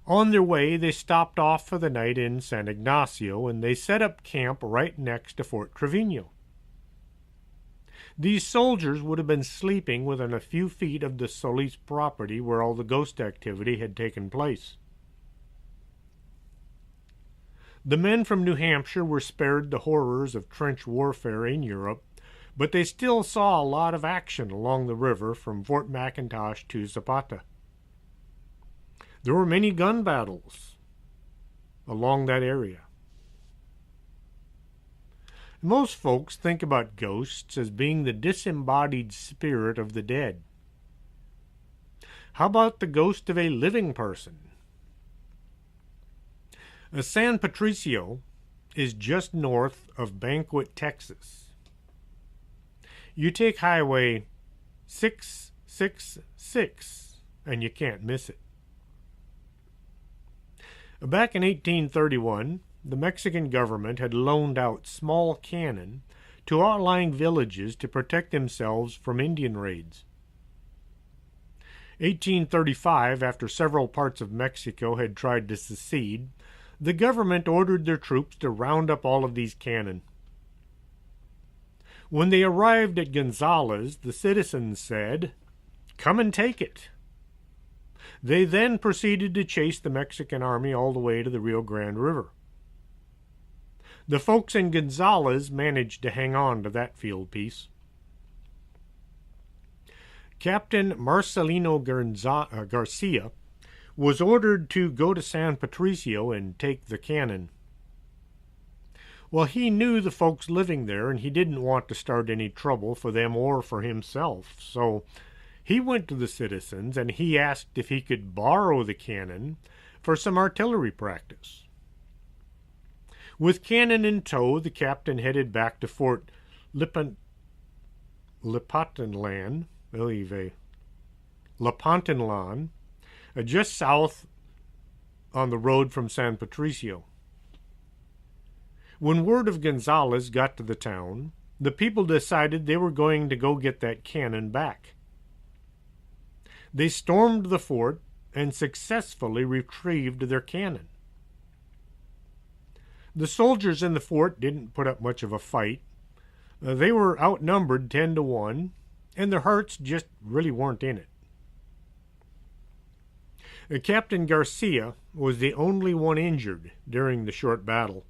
[SPEAKER 2] On their way, they stopped off for the night in San Ygnacio, and they set up camp right next to Fort Trevino. These soldiers would have been sleeping within a few feet of the Solis property where all the ghost activity had taken place. The men from New Hampshire were spared the horrors of trench warfare in Europe, but they still saw a lot of action along the river from Fort McIntosh to Zapata. There were many gun battles along that area. Most folks think about ghosts as being the disembodied spirit of the dead. How about the ghost of a living person? San Patricio is just north of Banquet, Texas. You take Highway 666 and you can't miss it. Back in 1831, the Mexican government had loaned out small cannon to outlying villages to protect themselves from Indian raids. 1835, after several parts of Mexico had tried to secede, the government ordered their troops to round up all of these cannon. When they arrived at Gonzales, the citizens said, "Come and take it." They then proceeded to chase the Mexican army all the way to the Rio Grande River. The folks in Gonzales managed to hang on to that field piece. Captain Marcelino Garcia was ordered to go to San Patricio and take the cannon. Well, he knew the folks living there, and he didn't want to start any trouble for them or for himself, so he went to the citizens and he asked if he could borrow the cannon for some artillery practice. With cannon in tow, the captain headed back to Fort Lepantinlan, just south on the road from San Patricio. When word of Gonzales got to the town, the people decided they were going to go get that cannon back. They stormed the fort and successfully retrieved their cannon. The soldiers in the fort didn't put up much of a fight. They were outnumbered 10-1, and their hearts just really weren't in it. Captain Garcia was the only one injured during the short battle.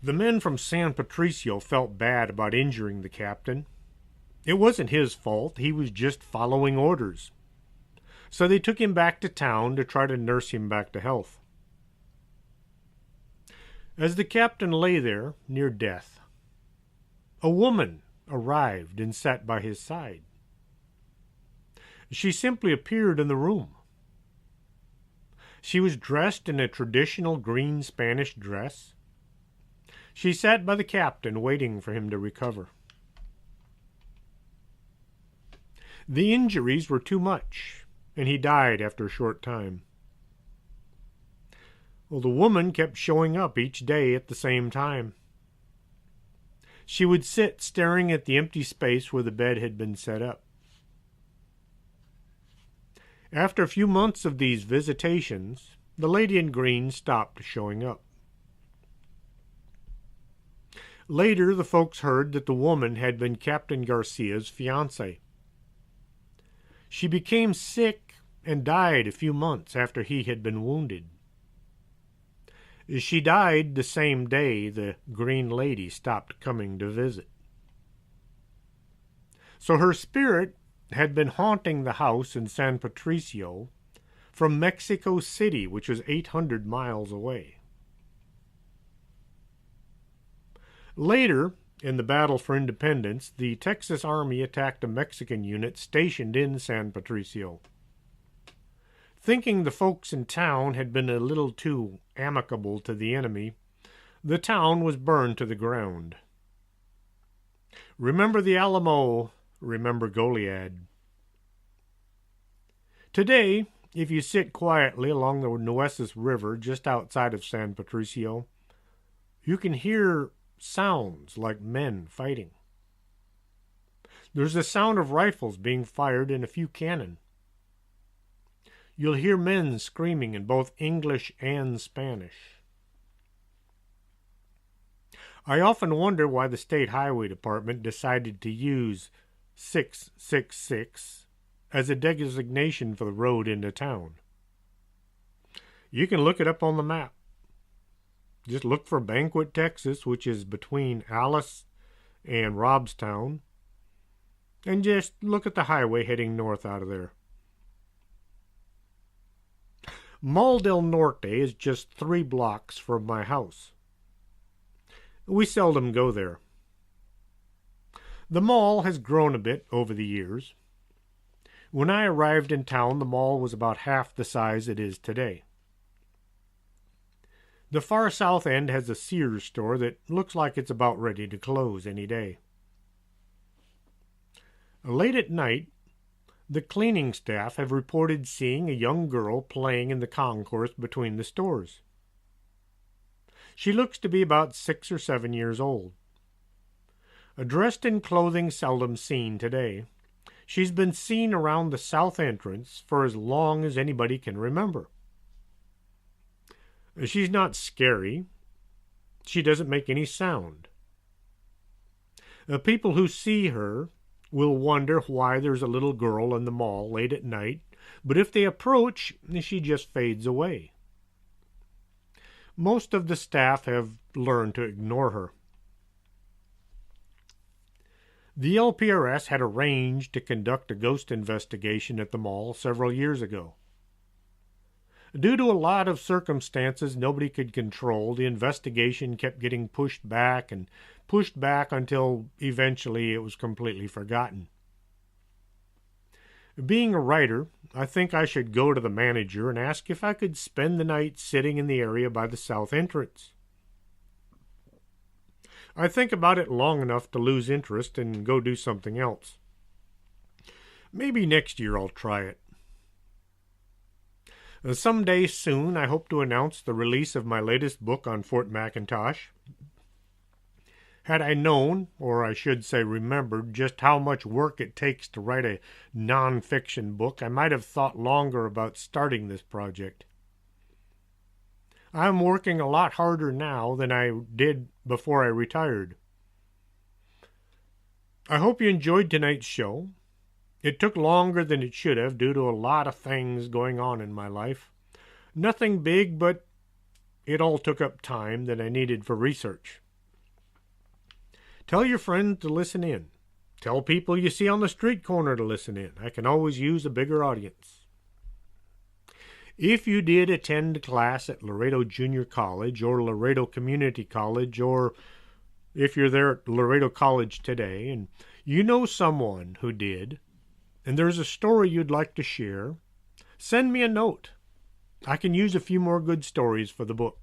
[SPEAKER 2] The men from San Patricio felt bad about injuring the captain. It wasn't his fault. He was just following orders. So they took him back to town to try to nurse him back to health. As the captain lay there near death, a woman arrived and sat by his side. She simply appeared in the room. She was dressed in a traditional green Spanish dress. She sat by the captain waiting for him to recover. The injuries were too much, and he died after a short time. Well, the woman kept showing up each day at the same time. She would sit staring at the empty space where the bed had been set up. After a few months of these visitations, the lady in green stopped showing up. Later, the folks heard that the woman had been Captain Garcia's fiancée. She became sick and died a few months after he had been wounded. She died the same day the Green Lady stopped coming to visit. So her spirit had been haunting the house in San Patricio from Mexico City, which was 800 miles away. Later, in the Battle for Independence, the Texas Army attacked a Mexican unit stationed in San Patricio. Thinking the folks in town had been a little too amicable to the enemy, the town was burned to the ground. Remember the Alamo, remember Goliad. Today, if you sit quietly along the Nueces River just outside of San Patricio, you can hear sounds like men fighting. There's the sound of rifles being fired and a few cannon. You'll hear men screaming in both English and Spanish. I often wonder why the State Highway Department decided to use 666 as a designation for the road into town. You can look it up on the map. Just look for Banquet, Texas, which is between Alice and Robstown, and just look at the highway heading north out of there. Mall del Norte is just 3 blocks from my house. We seldom go there. The mall has grown a bit over the years. When I arrived in town, the mall was about half the size it is today. The far south end has a Sears store that looks like it's about ready to close any day. Late at night, the cleaning staff have reported seeing a young girl playing in the concourse between the stores. She looks to be about 6 or 7 years old. Dressed in clothing seldom seen today, she's been seen around the south entrance for as long as anybody can remember. She's not scary. She doesn't make any sound. People who see her will wonder why there's a little girl in the mall late at night, but if they approach, she just fades away. Most of the staff have learned to ignore her. The LPRS had arranged to conduct a ghost investigation at the mall several years ago. Due to a lot of circumstances nobody could control, the investigation kept getting pushed back until eventually it was completely forgotten. Being a writer, I think I should go to the manager and ask if I could spend the night sitting in the area by the south entrance. I think about it long enough to lose interest and go do something else. Maybe next year I'll try it. Someday soon, I hope to announce the release of my latest book on Fort McIntosh. Had I known, or I should say remembered, just how much work it takes to write a non-fiction book, I might have thought longer about starting this project. I'm working a lot harder now than I did before I retired. I hope you enjoyed tonight's show. It took longer than it should have due to a lot of things going on in my life. Nothing big, but it all took up time that I needed for research. Tell your friends to listen in. Tell people you see on the street corner to listen in. I can always use a bigger audience. If you did attend class at Laredo Junior College or Laredo Community College, or if you're there at Laredo College today and you know someone who did, and there's a story you'd like to share, send me a note. I can use a few more good stories for the book.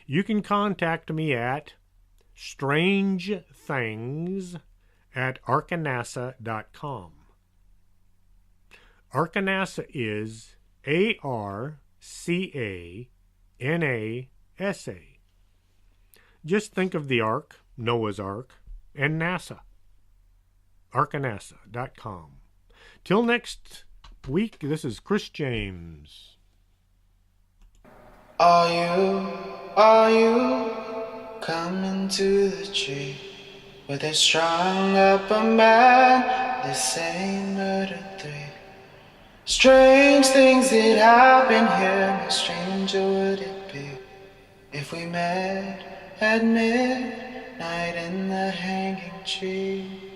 [SPEAKER 2] You can contact me at strangethings@arcanasa.com. Arcanasa is ARCANASA. Just think of the Ark, Noah's Ark, and NASA. Arcanasa.com. Till next week. This is Chris James.
[SPEAKER 1] Are you coming to the tree where they strung up a man? They say murder 3. Strange things that happen here. No stranger would it be if we met at midnight in the hanging tree.